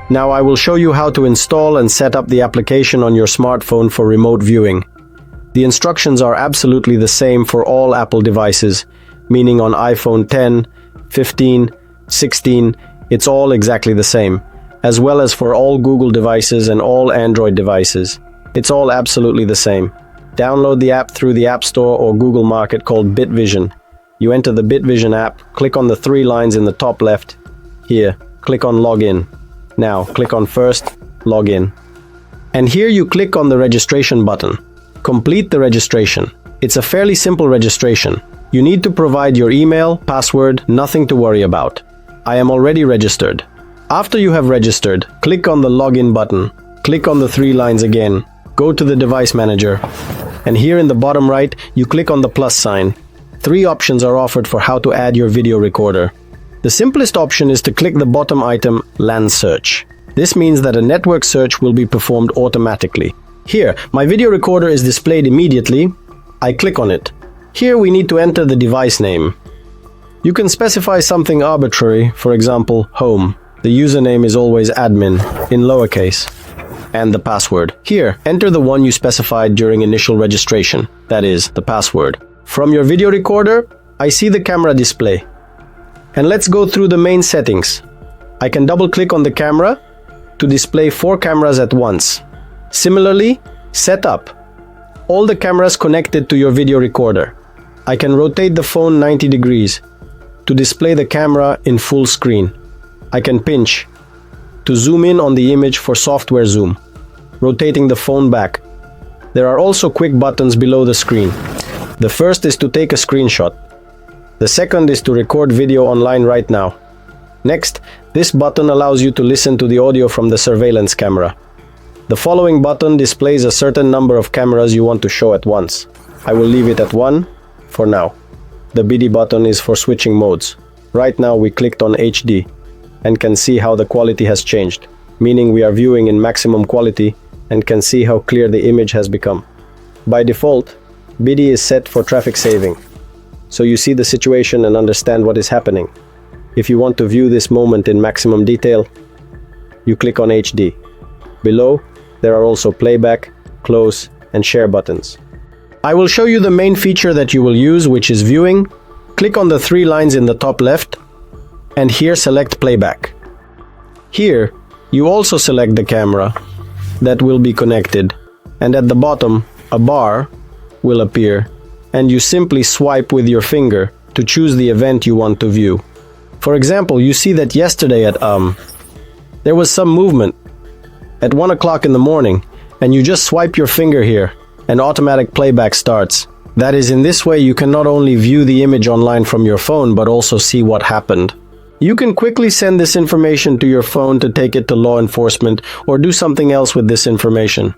Now I will show you how to install and set up the application on your smartphone for remote viewing. The instructions are absolutely the same for all Apple devices, meaning on iPhone 10, 15, 16, it's all exactly the same, as well as for all Google devices and all Android devices. It's all absolutely the same. Download the app through the App Store or Google Market called Bitvision. You enter the Bitvision app, click on the 3 lines in the top left. Here, click on Login. Now, click on First, Login. And here you click on the registration button. Complete the registration. It's a fairly simple registration. You need to provide your email, password, nothing to worry about. I am already registered. After you have registered, click on the Login button. Click on the 3 lines again. Go to the Device Manager. And here in the bottom right, you click on the plus sign. 3 options are offered for how to add your video recorder. The simplest option is to click the bottom item, LAN Search. This means that a network search will be performed automatically. Here, my video recorder is displayed immediately. I click on it. Here we need to enter the device name. You can specify something arbitrary, for example, home. The username is always admin, in lowercase. And the password. Here, enter the one you specified during initial registration, that is, the password. From your video recorder, I see the camera display. And let's go through the main settings. I can double-click on the camera to display 4 cameras at once. Similarly, set up all the cameras connected to your video recorder. I can rotate the phone 90 degrees to display the camera in full screen. I can pinch to zoom in on the image for software zoom, rotating the phone back. There are also quick buttons below the screen. The first is to take a screenshot. The second is to record video online right now. Next, this button allows you to listen to the audio from the surveillance camera. The following button displays a certain number of cameras you want to show at once. I will leave it at 1 for now. The BD button is for switching modes. Right now we clicked on HD and can see how the quality has changed, meaning we are viewing in maximum quality and can see how clear the image has become. By default, BD is set for traffic saving, so you see the situation and understand what is happening. If you want to view this moment in maximum detail, you click on HD. Below, there are also playback, close, and share buttons. I will show you the main feature that you will use, which is viewing. Click on the 3 lines in the top left, and here select playback. Here, you also select the camera that will be connected, and at the bottom, a bar will appear, and you simply swipe with your finger to choose the event you want to view. For example, you see that yesterday at there was some movement at 1 o'clock in the morning, and you just swipe your finger here, and automatic playback starts. That is, in this way you can not only view the image online from your phone, but also see what happened. You can quickly send this information to your phone to take it to law enforcement or do something else with this information.